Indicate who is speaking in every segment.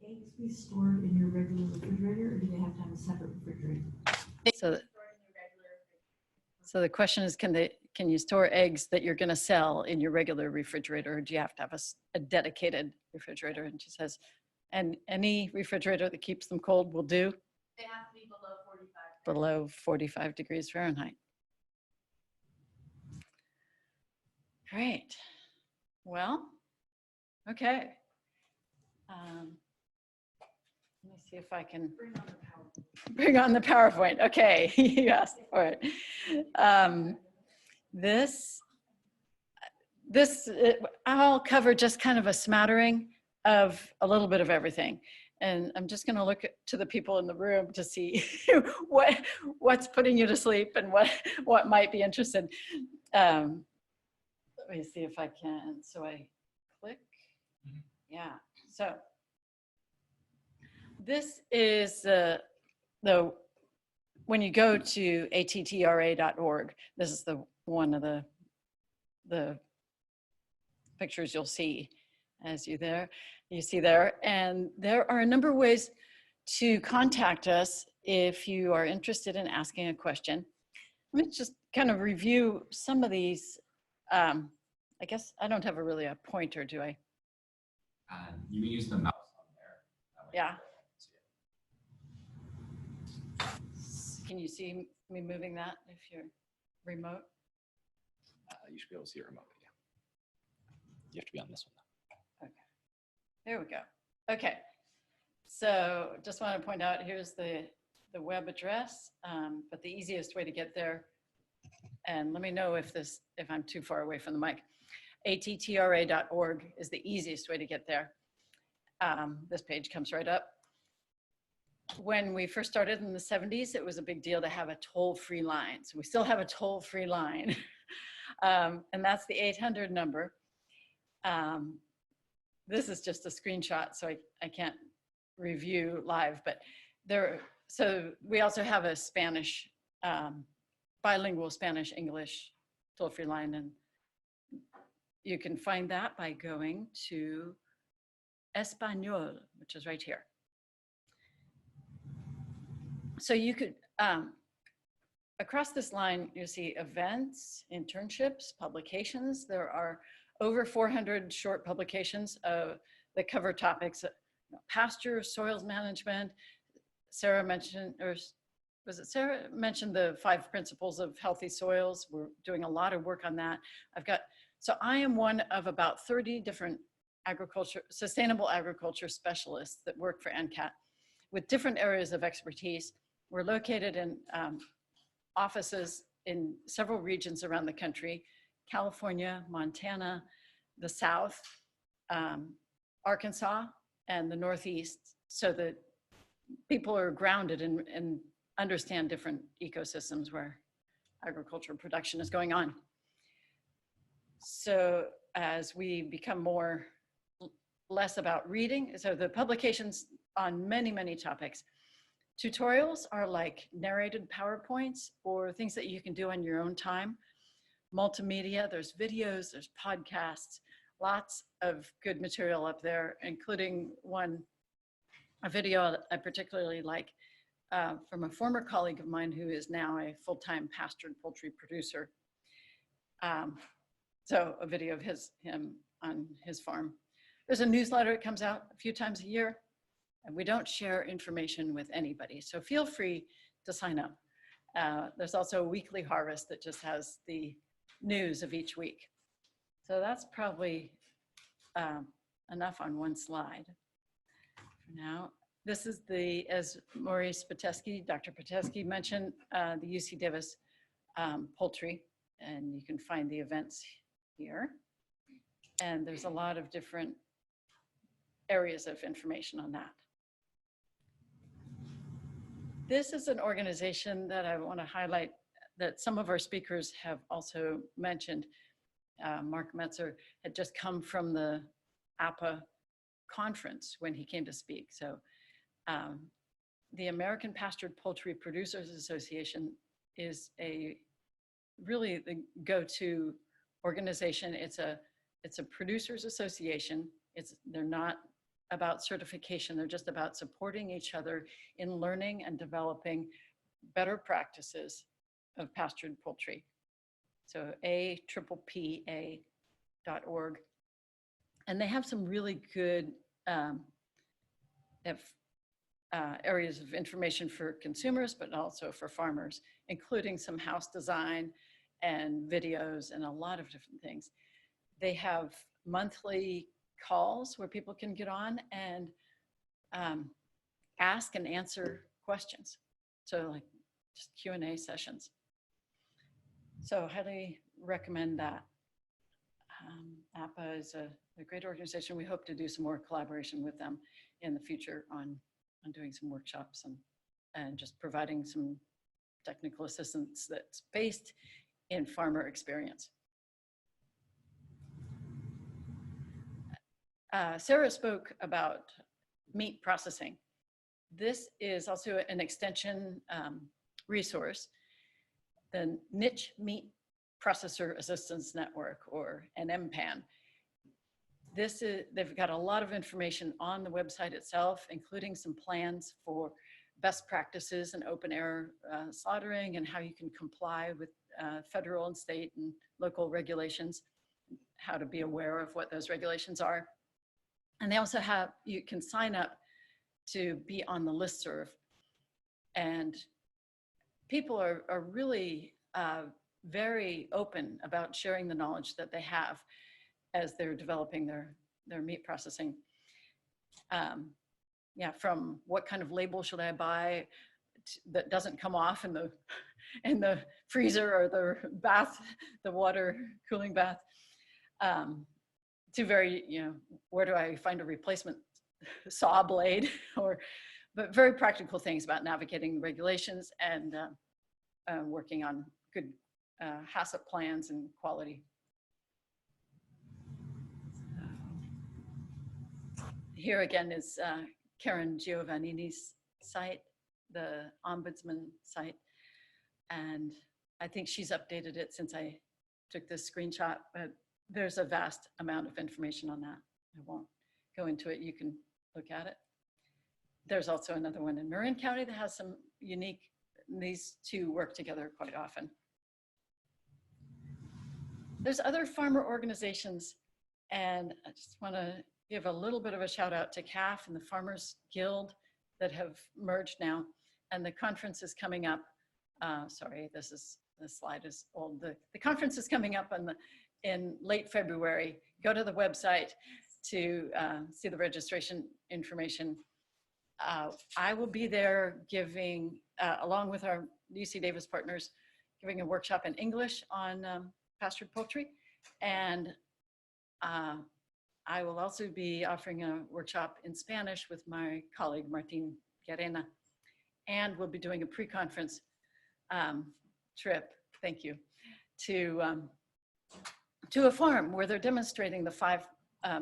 Speaker 1: eggs be stored in your regular refrigerator, or do they have to have a separate refrigerator?
Speaker 2: So the question is, can you store eggs that you're going to sell in your regular refrigerator, or do you have to have a dedicated refrigerator? And she says, and any refrigerator that keeps them cold will do?
Speaker 3: They have to be below 45.
Speaker 2: Below 45 degrees Fahrenheit. Great. Well, okay. Let me see if I can bring on the PowerPoint. Okay, you asked for it. I'll cover just kind of a smattering of a little bit of everything. And I'm just going to look to the people in the room to see what's putting you to sleep and what might be interested. Let me see if I can. So I click. Yeah. So this is when you go to ATTRA.org, this is one of the pictures you'll see as you see there. And there are a number of ways to contact us if you are interested in asking a question. Let me just kind of review some of these. I guess I don't have really a pointer, do I?
Speaker 4: You can use the mouse on there.
Speaker 2: Yeah. Can you see me moving that if you're remote?
Speaker 4: You should be able to see it remotely. Yeah. You have to be on this one though.
Speaker 2: Okay. There we go. Okay. So just want to point out, here's the web address, but the easiest way to get there, and let me know if I'm too far away from the mic. ATTRA.org is the easiest way to get there. This page comes right up. When we first started in the 70s, it was a big deal to have a toll-free line. So we still have a toll-free line. And that's the 800 number. This is just a screenshot, so I can't review live, but so we also have a Spanish, bilingual Spanish-English toll-free line, and you can find that by going to Español, which is right here. So you could, across this line, you see events, internships, publications. There are over 400 short publications that cover topics, pasture, soils management. Sarah mentioned, or was it Sarah mentioned the 5 principles of healthy soils? We're doing a lot of work on that. So I am one of about 30 different sustainable agriculture specialists that work for NCAT with different areas of expertise. We're located in offices in several regions around the country: California, Montana, the South, Arkansas, and the Northeast, so that people are grounded and understand different ecosystems where agricultural production is going on. So as we become less about reading, so the publications on many, many topics. Tutorials are like narrated PowerPoints or things that you can do on your own time. Multimedia, there's videos, there's podcasts, lots of good material up there, including a video I particularly like from a former colleague of mine who is now a full-time pastured poultry producer. So a video of him on his farm. There's a newsletter that comes out a few times a year, and we don't share information with anybody. So feel free to sign up. There's also a weekly harvest that just has the news of each week. So that's probably enough on one slide for now. This is as Maurice Patesky, Dr. Patesky mentioned, the UC Davis Poultry, and you can find the events here. And there's a lot of different areas of information on that. This is an organization that I want to highlight that some of our speakers have also mentioned. Mark Metzer had just come from the APA conference when he came to speak. So the American Pastured Poultry Producers Association is really the go-to organization. It's a producers association. They're not about certification. They're just about supporting each other in learning and developing better practices of pastured poultry. So ATTRA.org. And they have some really good areas of information for consumers, but also for farmers, including some house design and videos and a lot of different things. They have monthly calls where people can get on and ask and answer questions. So like just Q&A sessions. So highly recommend that. APA is a great organization. We hope to do some more collaboration with them in the future on doing some workshops and just providing some technical assistance that's based in farmer experience. Sarah spoke about meat processing. This is also an extension resource, the Niche Meat Processor Assistance Network, or an NMPAN. They've got a lot of information on the website itself, including some plans for best practices in open air slaughtering and how you can comply with federal and state and local regulations, how to be aware of what those regulations are. And they also have, you can sign up to be on the listserv. And people are really very open about sharing the knowledge that they have as they're developing their meat processing. Yeah, from what kind of label should I buy that doesn't come off in the freezer or the bath, the water cooling bath, to very, where do I find a replacement saw blade, but very practical things about navigating regulations and working on good HACCP plans and quality. Here again is Karen Giovannini's site, the Ombudsman site. And I think she's updated it since I took this screenshot, but there's a vast amount of information on that. I won't go into it. You can look at it. There's also another one in Marin County that has some unique, these two work together quite often. There's other farmer organizations, and I just want to give a little bit of a shout out to CAFF and the Farmers Guild that have merged now. And the conference is coming up. Sorry, the slide is old. The conference is coming up in late February. Go to the website to see the registration information. I will be there giving, along with our UC Davis partners, giving a workshop in English on pastured poultry. And I will also be offering a workshop in Spanish with my colleague, Martin Guerrena. And we'll be doing a pre-conference trip, thank you, to a farm where they're demonstrating the 5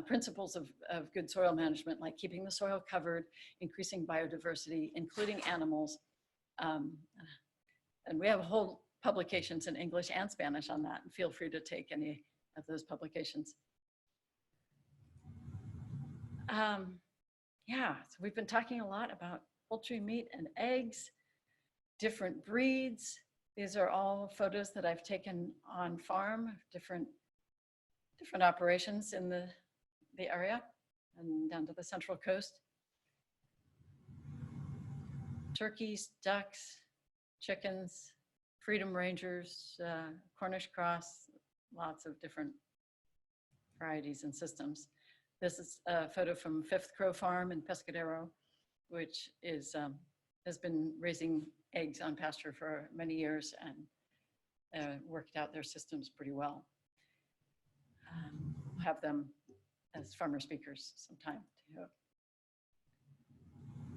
Speaker 2: principles of good soil management, like keeping the soil covered, increasing biodiversity, including animals. And we have whole publications in English and Spanish on that, and feel free to take any of those publications. Yeah, so we've been talking a lot about poultry meat and eggs, different breeds. These are all photos that I've taken on farm, different operations in the area and down to the Central Coast. Turkeys, ducks, chickens, Freedom Rangers, Cornish Cross, lots of different varieties and systems. This is a photo from Fifth Crow Farm in Pescadero, which is, has been raising eggs on pasture for many years and worked out their systems pretty well. We'll have them as farmer speakers sometime too.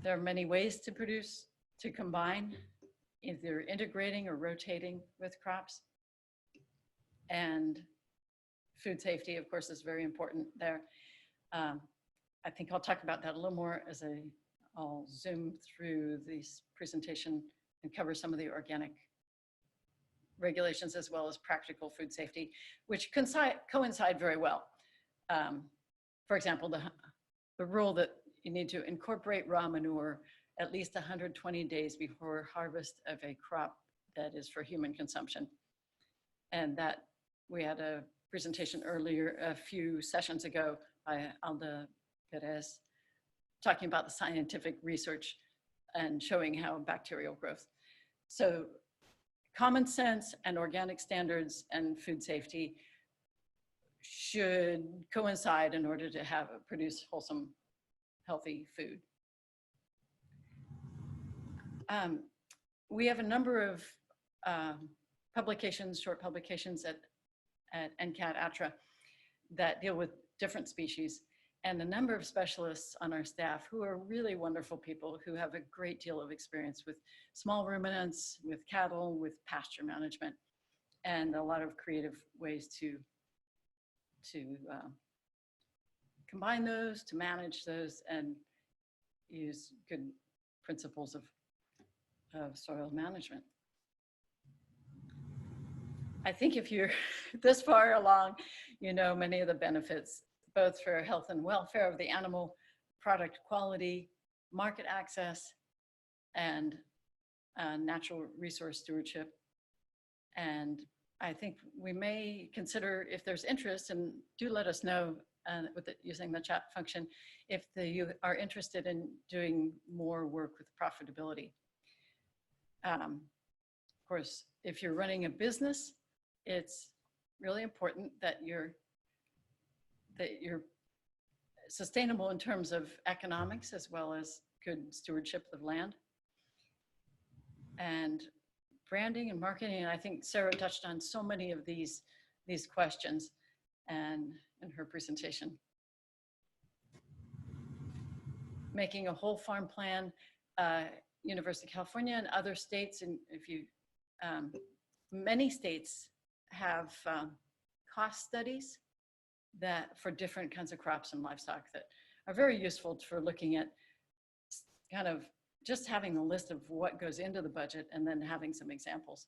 Speaker 2: There are many ways to produce, to combine, either integrating or rotating with crops. And food safety, of course, is very important there. I think I'll talk about that a little more as I'll zoom through this presentation and cover some of the organic regulations as well as practical food safety, which coincide very well. For example, the rule that you need to incorporate raw manure at least 120 days before harvest of a crop that is for human consumption. And that we had a presentation earlier, a few sessions ago, by Alda Perez, talking about the scientific research and showing how bacterial growth. So common sense and organic standards and food safety should coincide in order to produce wholesome, healthy food. We have a number of publications, short publications at NCAT, ATTRA that deal with different species, and a number of specialists on our staff who are really wonderful people who have a great deal of experience with small ruminants, with cattle, with pasture management, and a lot of creative ways to combine those, to manage those, and use good principles of soil management. I think if you're this far along, you know many of the benefits, both for health and welfare of the animal, product quality, market access, and natural resource stewardship. And I think we may consider, if there's interest, and do let us know using the chat function, if you are interested in doing more work with profitability. Of course, if you're running a business, it's really important that you're sustainable in terms of economics as well as good stewardship of land. And branding and marketing, and I think Sarah touched on so many of these questions and in her presentation. Making a whole farm plan, University of California and other states, and many states have cost studies that for different kinds of crops and livestock that are very useful for looking at kind of just having a list of what goes into the budget and then having some examples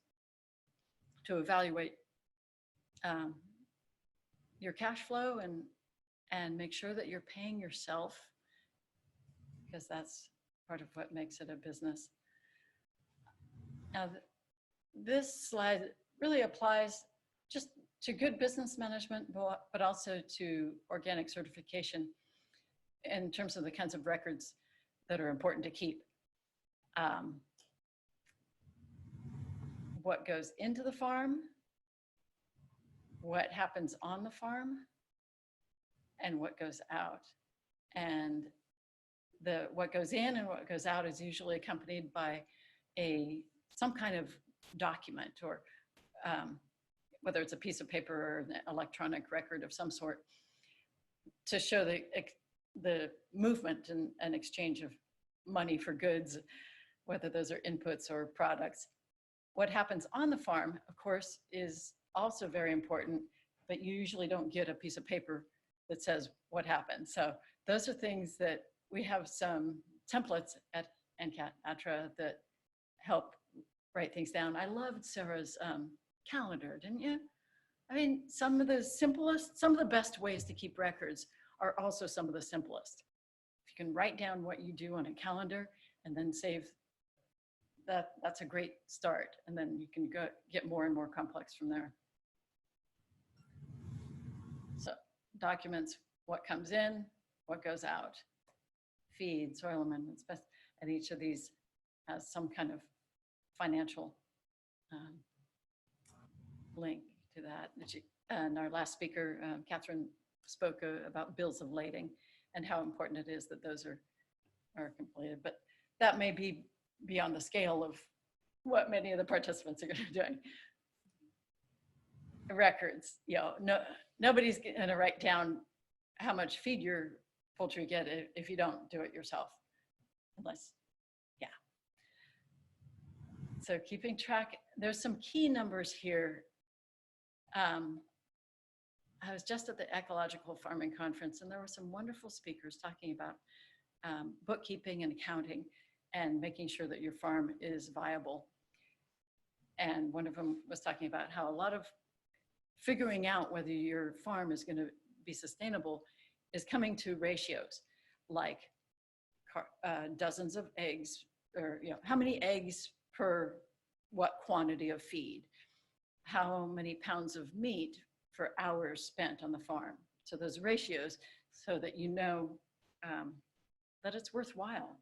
Speaker 2: to evaluate your cash flow and make sure that you're paying yourself, because that's part of what makes it a business. Now, this slide really applies just to good business management, but also to organic certification in terms of the kinds of records that are important to keep. What goes into the farm, what happens on the farm, and what goes out. And what goes in and what goes out is usually accompanied by some kind of document, or whether it's a piece of paper or an electronic record of some sort, to show the movement and exchange of money for goods, whether those are inputs or products. What happens on the farm, of course, is also very important, but you usually don't get a piece of paper that says what happened. So those are things that we have some templates at NCAT, ATTRA that help write things down. I loved Sarah's calendar, didn't you? I mean, some of the best ways to keep records are also some of the simplest. If you can write down what you do on a calendar and then save that, that's a great start. And then you can get more and more complex from there. So documents what comes in, what goes out, feed, soil amendments, and each of these has some kind of financial link to that. And our last speaker, Catherine, spoke about bills of lading and how important it is that those are completed. But that may be beyond the scale of what many of the participants are going to be doing. Records, nobody's going to write down how much feed your poultry get if you don't do it yourself, unless, yeah. So keeping track, there's some key numbers here. I was just at the Ecological Farming Conference, and there were some wonderful speakers talking about bookkeeping and accounting and making sure that your farm is viable. And one of them was talking about how a lot of figuring out whether your farm is going to be sustainable is coming to ratios, like dozens of eggs, or how many eggs per what quantity of feed, how many pounds of meat for hours spent on the farm. So those ratios, so that that it's worthwhile.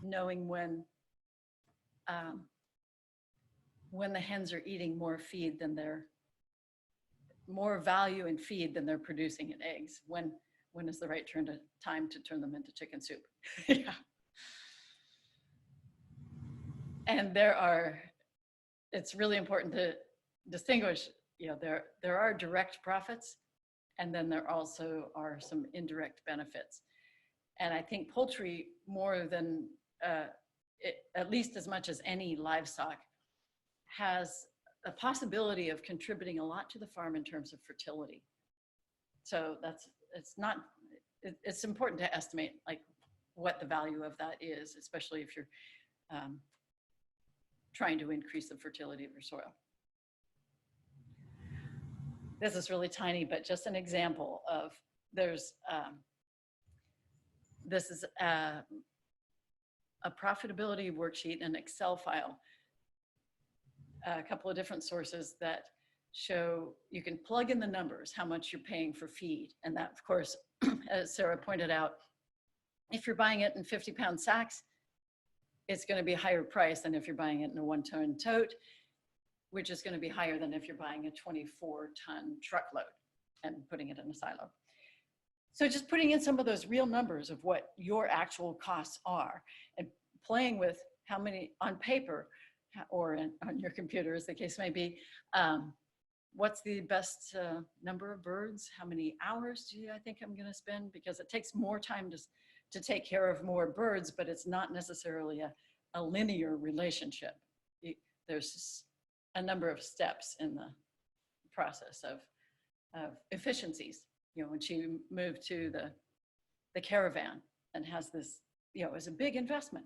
Speaker 2: Knowing when the hens are eating more feed than more value in feed than they're producing in eggs. When is the right time to turn them into chicken soup? Yeah. And it's really important to distinguish, there are direct profits, and then there also are some indirect benefits. And I think poultry, more than, at least as much as any livestock, has a possibility of contributing a lot to the farm in terms of fertility. So it's important to estimate like what the value of that is, especially if you're trying to increase the fertility of your soil. This is really tiny, but just an example of this is a profitability worksheet, an Excel file, a couple of different sources that show you can plug in the numbers, how much you're paying for feed. And that, of course, as Sarah pointed out, if you're buying it in 50-pound sacks, it's going to be a higher price than if you're buying it in a 1-ton tote, which is going to be higher than if you're buying a 24-ton truckload and putting it in a silo. So just putting in some of those real numbers of what your actual costs are and playing with how many on paper or on your computer, as the case may be, what's the best number of birds? How many hours do I think I'm going to spend? Because it takes more time to take care of more birds, but it's not necessarily a linear relationship. There's a number of steps in the process of efficiencies. When she moved to the caravan and has this, it was a big investment,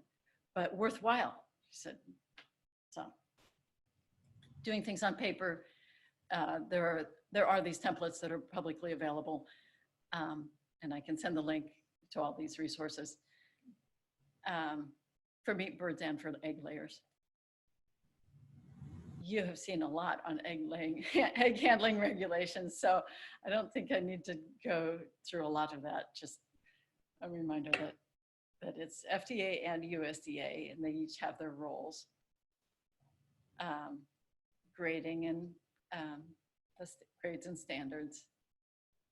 Speaker 2: but worthwhile, she said. So doing things on paper, there are these templates that are publicly available, and I can send the link to all these resources for meat birds and for egg layers. You have seen a lot on egg handling regulations, so I don't think I need to go through a lot of that. Just a reminder that it's FDA and USDA, and they each have their roles. Grading and the grades and standards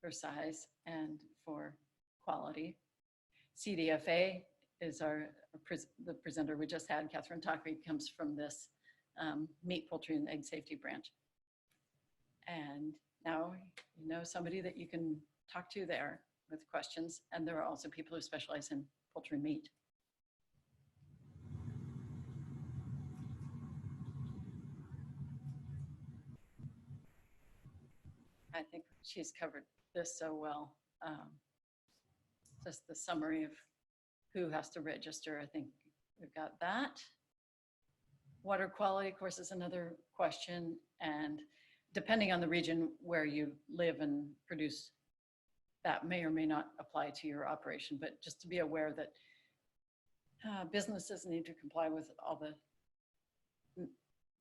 Speaker 2: for size and for quality. CDFA is the presenter we just had. Catherine Takri comes from this meat, poultry, and egg safety branch. And now you know somebody that you can talk to there with questions. And there are also people who specialize in poultry meat. I think she's covered this so well. Just the summary of who has to register. I think we've got that. Water quality, of course, is another question. And depending on the region where you live and produce, that may or may not apply to your operation. But just to be aware that businesses need to comply with all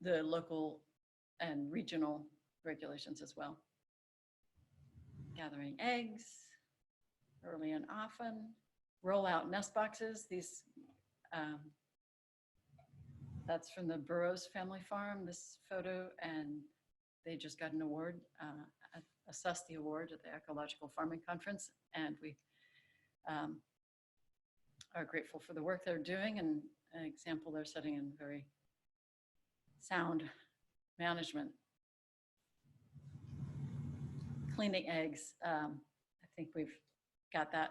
Speaker 2: the local and regional regulations as well. Gathering eggs early and often. Roll out nest boxes. These, that's from the Burroughs family farm, this photo, and they just got an award, a SUSTI award at the Ecological Farming Conference, and we are grateful for the work they're doing and an example they're setting in very sound management. Cleaning eggs, I think we've got that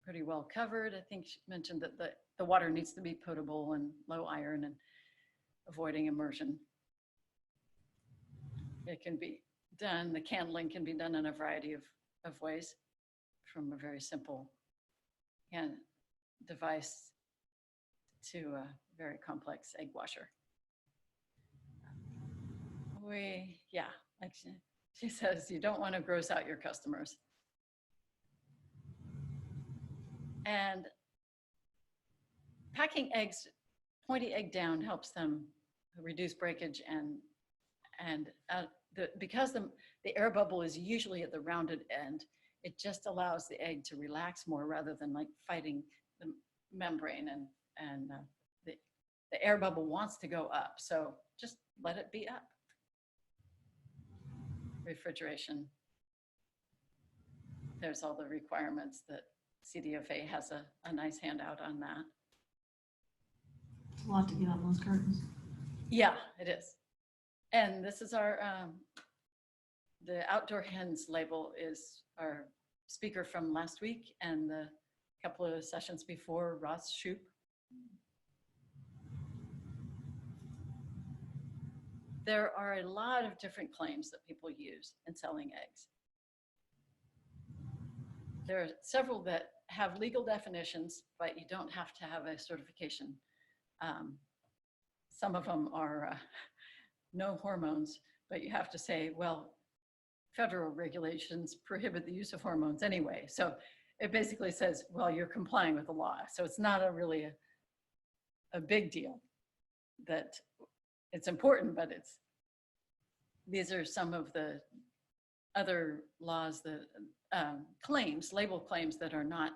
Speaker 2: pretty well covered. I think she mentioned that the water needs to be potable and low iron and avoiding immersion. It can be done, the candling can be done in a variety of ways, from a very simple device to a very complex egg washer. Like she says, you don't want to gross out your customers. And packing eggs, pointy egg down helps them reduce breakage because the air bubble is usually at the rounded end, it just allows the egg to relax more rather than like fighting the membrane, and the air bubble wants to go up. So just let it be up. Refrigeration. There's all the requirements that CDFA has a nice handout on that.
Speaker 1: It's a lot to get on those cartons.
Speaker 2: Yeah, it is. And this is our, the outdoor hens label is our speaker from last week and the couple of sessions before, Ross Shoup. There are a lot of different claims that people use in selling eggs. There are several that have legal definitions, but you don't have to have a certification. Some of them are no hormones, but you have to say, well, federal regulations prohibit the use of hormones anyway. So it basically says, well, you're complying with the law. So it's not really a big deal that it's important, but these are some of the other laws, the claims, label claims that are not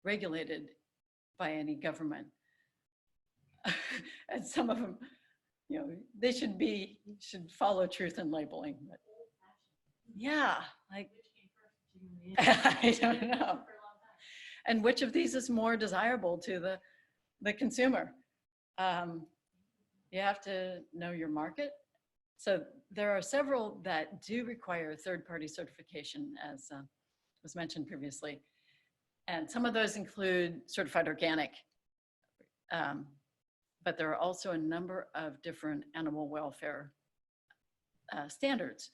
Speaker 2: regulated by any government. And some of them, you know, they should follow truth in labeling. But yeah, like, I don't know. And which of these is more desirable to the consumer? You have to know your market. So there are several that do require third-party certification, as was mentioned previously. And some of those include certified organic. But there are also a number of different animal welfare standards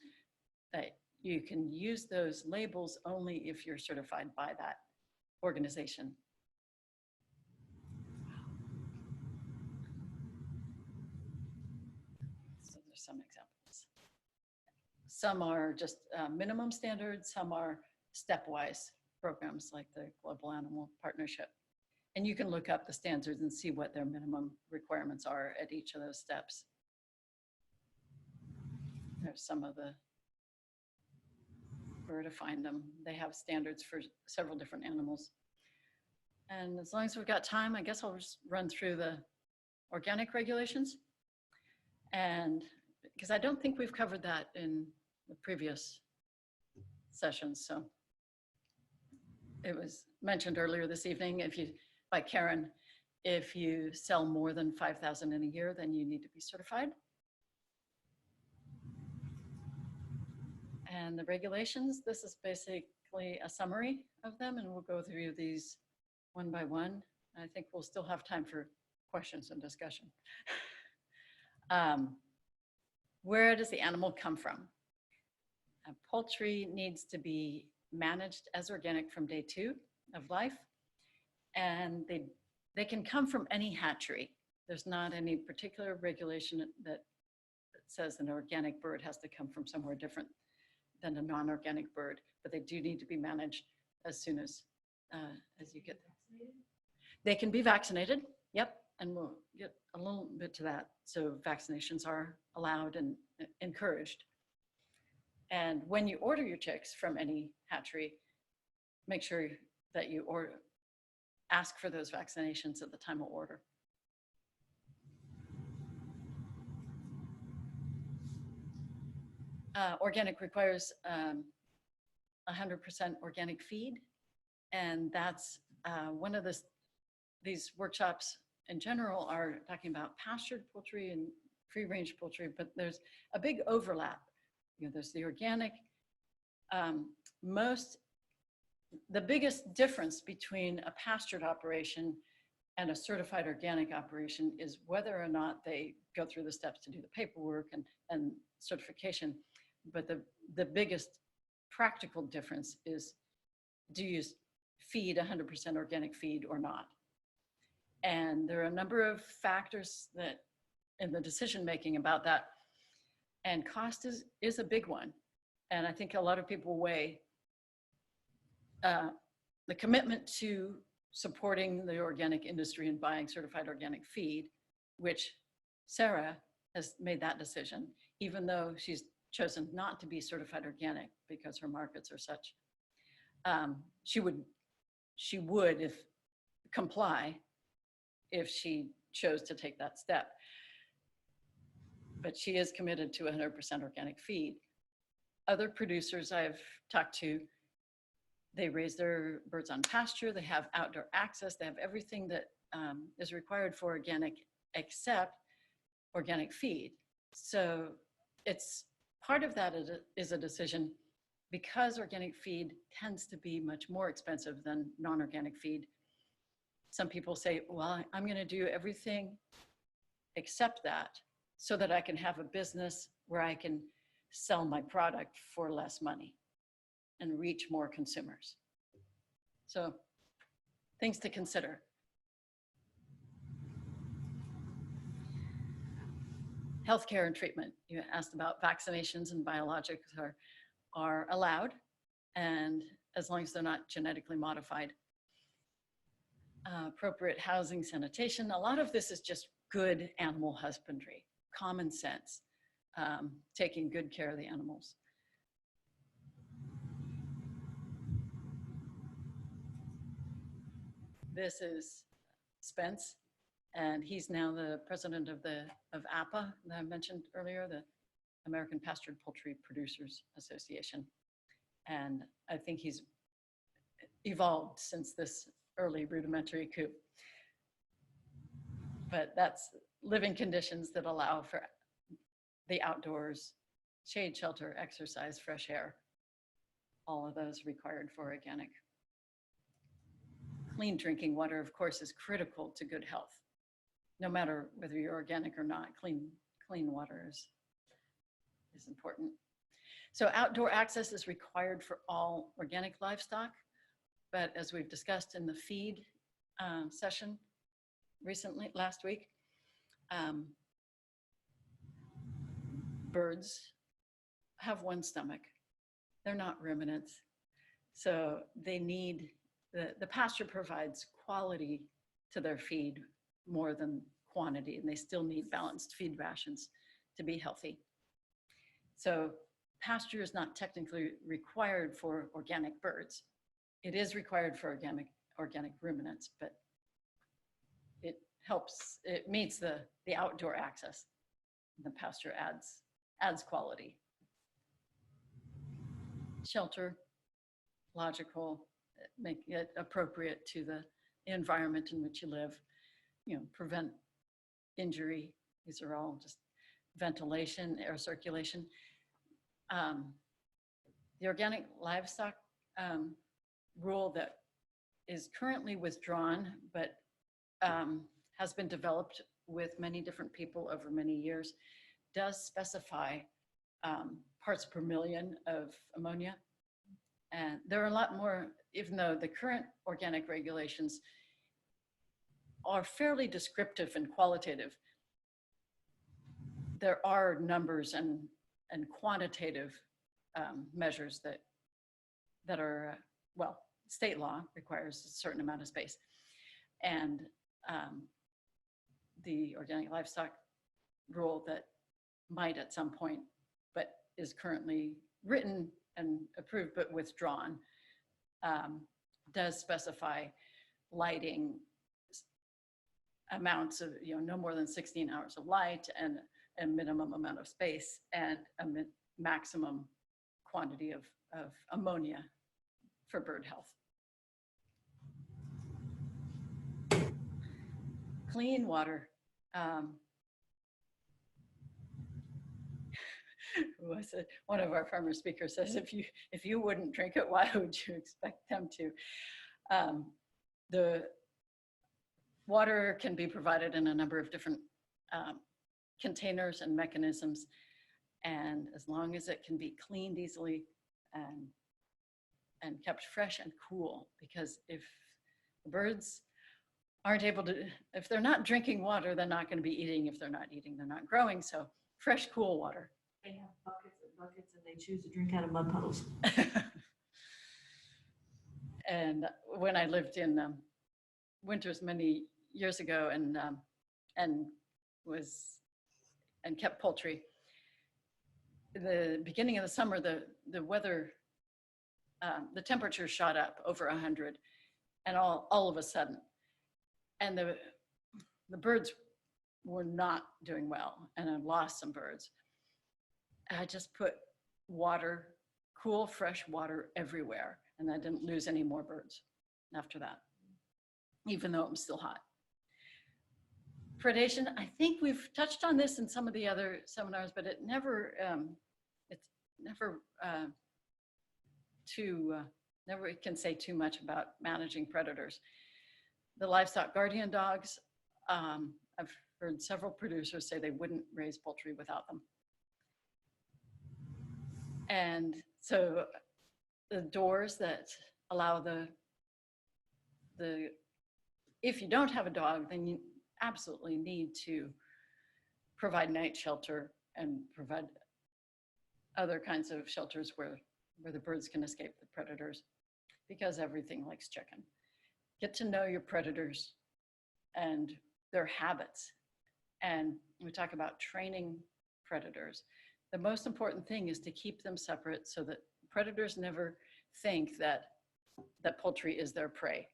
Speaker 2: that you can use those labels only if you're certified by that organization. So there's some examples. Some are just minimum standards, some are stepwise programs like the Global Animal Partnership. And you can look up the standards and see what their minimum requirements are at each of those steps. There's some of where to find them. They have standards for several different animals. And as long as we've got time, I guess I'll just run through the organic regulations. And because I don't think we've covered that in the previous sessions. So it was mentioned earlier this evening, by Karen, if you sell more than 5,000 in a year, then you need to be certified. And the regulations, this is basically a summary of them, and we'll go through these one by one. I think we'll still have time for questions and discussion. Where does the animal come from? Poultry needs to be managed as organic from day 2 of life. And they can come from any hatchery. There's not any particular regulation that says an organic bird has to come from somewhere different than a non-organic bird, but they do need to be managed as soon as you get there. They can be vaccinated, yep, and we'll get a little bit to that. So vaccinations are allowed and encouraged. And when you order your chicks from any hatchery, make sure that you ask for those vaccinations at the time of order. Organic requires 100% organic feed. And that's one of these workshops in general are talking about pastured poultry and free-range poultry, but there's a big overlap. You know, there's the organic. The biggest difference between a pastured operation and a certified organic operation is whether or not they go through the steps to do the paperwork and certification. But the biggest practical difference is, do you feed 100% organic feed or not? And there are a number of factors that in the decision-making about that. And cost is a big one. And I think a lot of people weigh the commitment to supporting the organic industry and buying certified organic feed, which Sarah has made that decision, even though she's chosen not to be certified organic because her markets are such. She would if comply if she chose to take that step. But she is committed to 100% organic feed. Other producers I've talked to, they raise their birds on pasture, they have outdoor access, they have everything that is required for organic except organic feed. So it's part of that is a decision because organic feed tends to be much more expensive than non-organic feed. Some people say, well, I'm going to do everything except that so that I can have a business where I can sell my product for less money and reach more consumers. So things to consider. Healthcare and treatment. You asked about vaccinations, and biologics are allowed, and as long as they're not genetically modified. Appropriate housing, sanitation. A lot of this is just good animal husbandry, common sense, taking good care of the animals. This is Spence, and he's now the president of APA that I mentioned earlier, the American Pastured Poultry Producers Association. And I think he's evolved since this early rudimentary coup. But that's living conditions that allow for the outdoors, shade, shelter, exercise, fresh air, all of those required for organic. Clean drinking water, of course, is critical to good health. No matter whether you're organic or not, clean water is important. So outdoor access is required for all organic livestock, but as we've discussed in the feed session recently, last week, birds have one stomach. They're not ruminants. So they need, the pasture provides quality to their feed more than quantity, and they still need balanced feed rations to be healthy. So pasture is not technically required for organic birds. It is required for organic ruminants, but it helps, it meets the outdoor access. The pasture adds quality. Shelter, logical, make it appropriate to the environment in which you live, prevent injury. These are all just ventilation, air circulation. The organic livestock rule that is currently withdrawn, but has been developed with many different people over many years, does specify parts per million of ammonia. And there are a lot more, even though the current organic regulations are fairly descriptive and qualitative, there are numbers and quantitative measures that are, well, state law requires a certain amount of space. And the organic livestock rule that might at some point, but is currently written and approved but withdrawn, does specify lighting amounts of, no more than 16 hours of light and a minimum amount of space and a maximum quantity of ammonia for bird health. Clean water. One of our farmer speakers says, if you wouldn't drink it, why would you expect them to? The water can be provided in a number of different containers and mechanisms, and as long as it can be cleaned easily and kept fresh and cool, because if the birds aren't able to, if they're not drinking water, they're not going to be eating. If they're not eating, they're not growing. So fresh, cool water.
Speaker 1: They have buckets and buckets, and they choose to drink out of mud puddles.
Speaker 2: And when I lived in winters many years ago and kept poultry. The beginning of the summer, the weather, the temperature shot up over 100, and all of a sudden, and the birds were not doing well, and I lost some birds. I just put water, cool, fresh water everywhere, and I didn't lose any more birds after that, even though it was still hot. Predation, I think we've touched on this in some of the other seminars, but it never, never can say too much about managing predators. The livestock guardian dogs, I've heard several producers say they wouldn't raise poultry without them. And so the doors that allow if you don't have a dog, then you absolutely need to provide night shelter and provide other kinds of shelters where the birds can escape the predators, because everything likes chicken. Get to know your predators and their habits. And we talk about training predators. The most important thing is to keep them separate so that predators never think that poultry is their prey.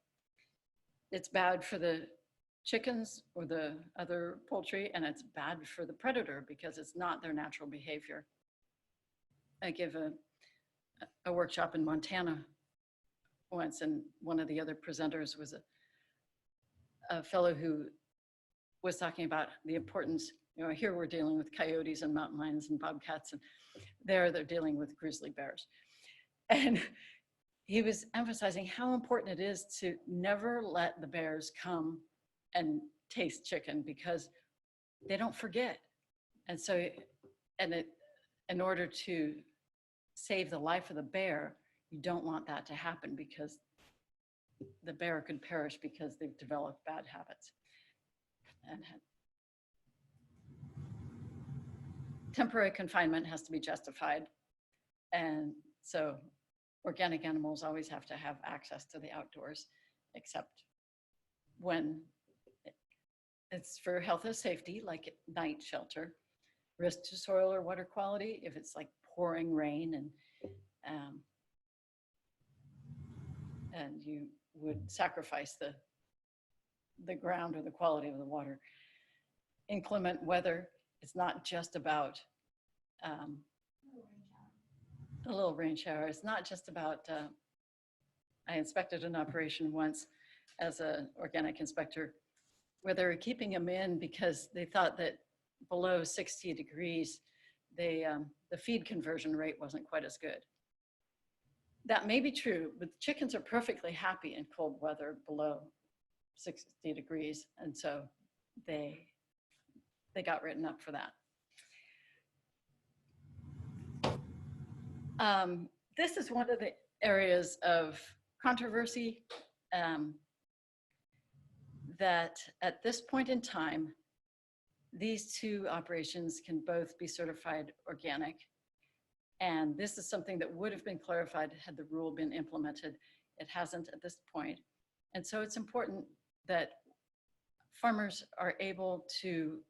Speaker 2: It's bad for the chickens or the other poultry, and it's bad for the predator because it's not their natural behavior. I gave a workshop in Montana once, and one of the other presenters was a fellow who was talking about the importance, here we're dealing with coyotes and mountain lions and bobcats, and they're dealing with grizzly bears. And he was emphasizing how important it is to never let the bears come and taste chicken, because they don't forget. And so, in order to save the life of the bear, you don't want that to happen, because the bear could perish because they've developed bad habits. And temporary confinement has to be justified. And so organic animals always have to have access to the outdoors, except when it's for health and safety, like night shelter, risk to soil or water quality, if it's like pouring rain and you would sacrifice the ground or the quality of the water. Inclement weather, it's not just about a little rain shower. It's not just about, I inspected an operation once as an organic inspector where they were keeping them in because they thought that below 60 degrees, the feed conversion rate wasn't quite as good. That may be true, but chickens are perfectly happy in cold weather below 60 degrees. And so they got written up for that. This is one of the areas of controversy that at this point in time, these two operations can both be certified organic. And this is something that would have been clarified had the rule been implemented. It hasn't at this point. And so it's important that farmers are able to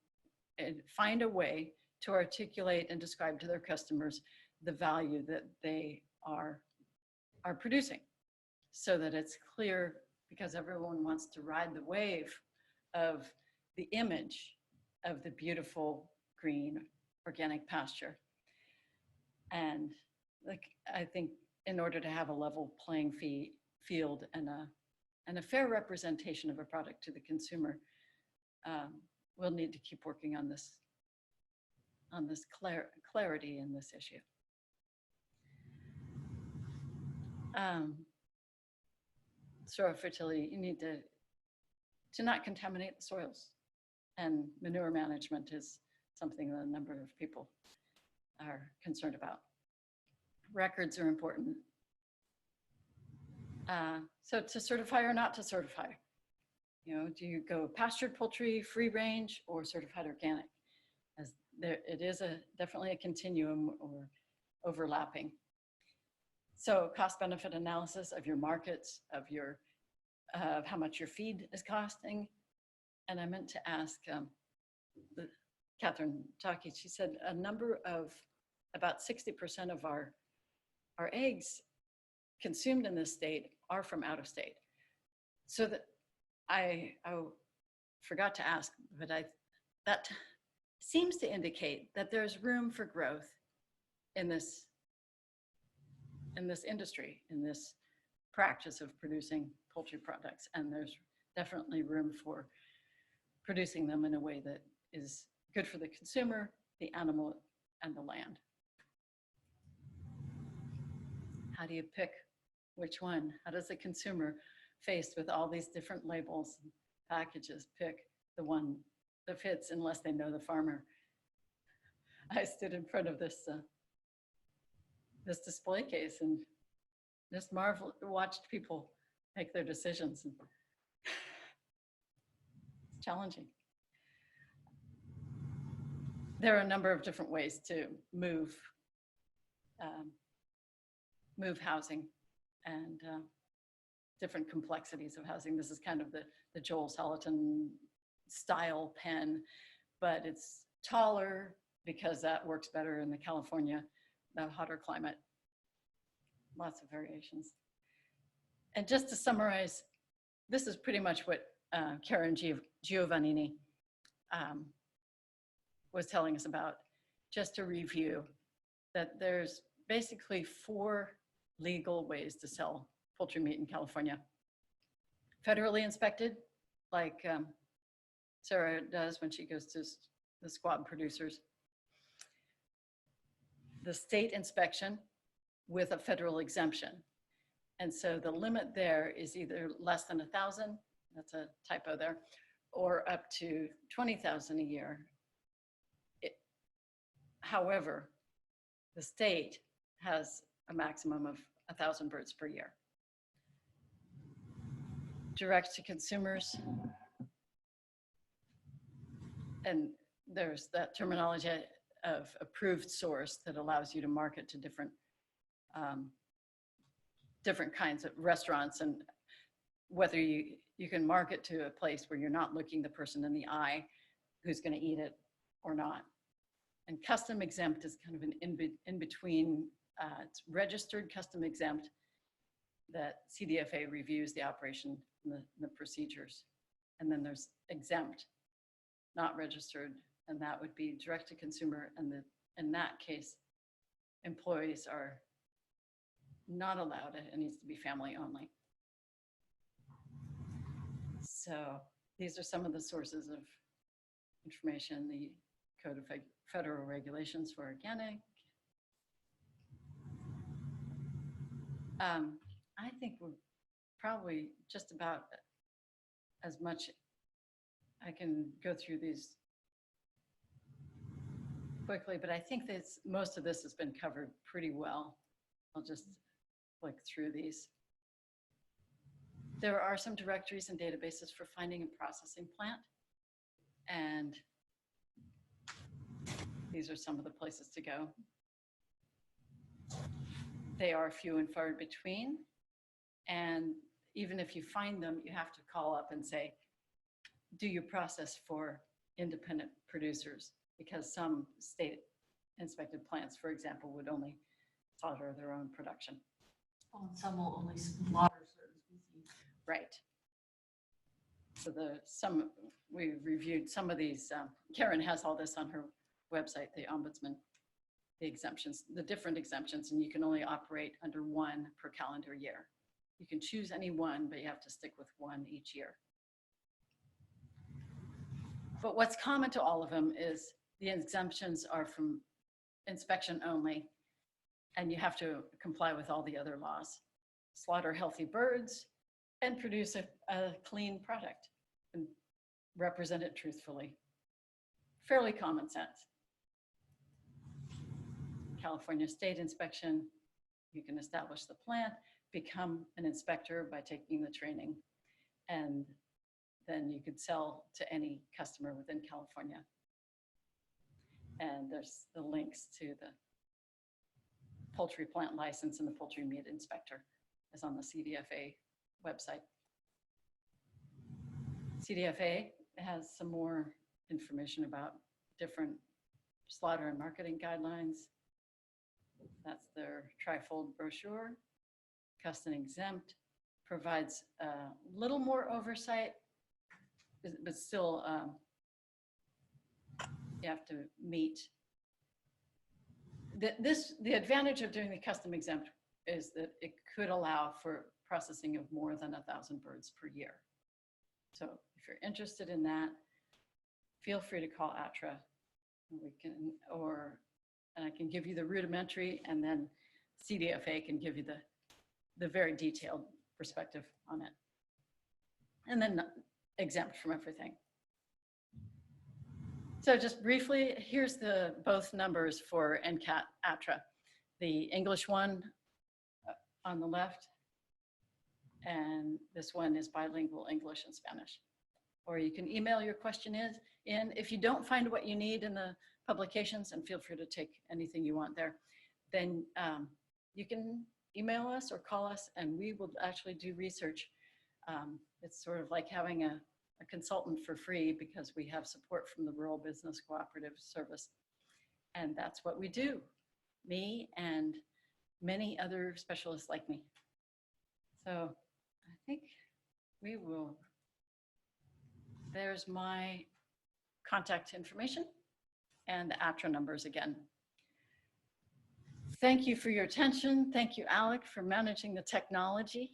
Speaker 2: find a way to articulate and describe to their customers the value that they are producing, so that it's clear, because everyone wants to ride the wave of the image of the beautiful green organic pasture. And I think in order to have a level playing field and a fair representation of a product to the consumer, we'll need to keep working on this clarity in this issue. Soil fertility, you need to not contaminate the soils, and manure management is something that a number of people are concerned about. Records are important. So to certify or not to certify, do you go pastured poultry, free range, or certified organic? As it is definitely a continuum or overlapping. So cost benefit analysis of your markets, of your of how much your feed is costing. And I meant to ask Catherine Taki, she said a number of, about 60% of our eggs consumed in this state are from out of state. So that I forgot to ask, but that seems to indicate that there's room for growth in this industry, in this practice of producing poultry products. And there's definitely room for producing them in a way that is good for the consumer, the animal, and the land. How do you pick which one? How does the consumer, faced with all these different labels and packages, pick the one that fits unless they know the farmer? I stood in front of this this display case and just watched people make their decisions. And it's challenging. There are a number of different ways to move housing and different complexities of housing. This is kind of the Joel Salatin style pen, but it's taller because that works better in the California, the hotter climate. Lots of variations. And just to summarize, this is pretty much what Karen Giovannini was telling us about. Just to review, that there's basically 4 legal ways to sell poultry meat in California. Federally inspected, like Sarah does when she goes to the squab producers. The state inspection with a federal exemption. And so the limit there is either less than 1,000, that's a typo there, or up to 20,000 a year. However, the state has a maximum of 1,000 birds per year. Direct to consumers, and there's that terminology of approved source that allows you to market to different kinds of restaurants, and whether you can market to a place where you're not looking the person in the eye who's going to eat it or not. And custom exempt is kind of an in between. It's registered custom exempt that CDFA reviews the operation and the procedures. And then there's exempt, not registered, and that would be direct to consumer. And in that case, employees are not allowed. It needs to be family only. So these are some of the sources of information, the Code of Federal Regulations for Organic. I think we're probably just about as much. I can go through these quickly, but I think that most of this has been covered pretty well. I'll just flick through these. There are some directories and databases for finding a processing plant, and these are some of the places to go. They are few and far between, and even if you find them, you have to call up and say, do you process for independent producers? Because some state inspected plants, for example, would only slaughter their own production.
Speaker 1: Oh, and some will only slaughter certain species.
Speaker 2: Right. So we reviewed some of these. Karen has all this on her website, the Ombudsman, the exemptions, the different exemptions, and you can only operate under one per calendar year. You can choose any one, but you have to stick with one each year. But what's common to all of them is the exemptions are from inspection only, and you have to comply with all the other laws. Slaughter healthy birds and produce a clean product and represent it truthfully. Fairly common sense. California state inspection, you can establish the plant, become an inspector by taking the training, and then you could sell to any customer within California. And there's the links to the poultry plant license and the poultry meat inspector is on the CDFA website. CDFA has some more information about different slaughter and marketing guidelines. That's their trifold brochure. Custom exempt provides a little more oversight, but still you have to meet. The advantage of doing the custom exempt is that it could allow for processing of more than 1,000 birds per year. So if you're interested in that, feel free to call ATTRA. And I can give you the rudimentary, and then CDFA can give you the very detailed perspective on it. And then exempt from everything. So just briefly, here's both numbers for NCAT ATTRA. The English one on the left, and this one is bilingual English and Spanish. Or you can email your question in. If you don't find what you need in the publications, and feel free to take anything you want there, then you can email us or call us, and we will actually do research. It's sort of like having a consultant for free, because we have support from the Rural Business Cooperative Service. And that's what we do, me and many other specialists like me. So I think we will, there's my contact information and the ATTRA numbers again. Thank you for your attention. Thank you, Alec, for managing the technology.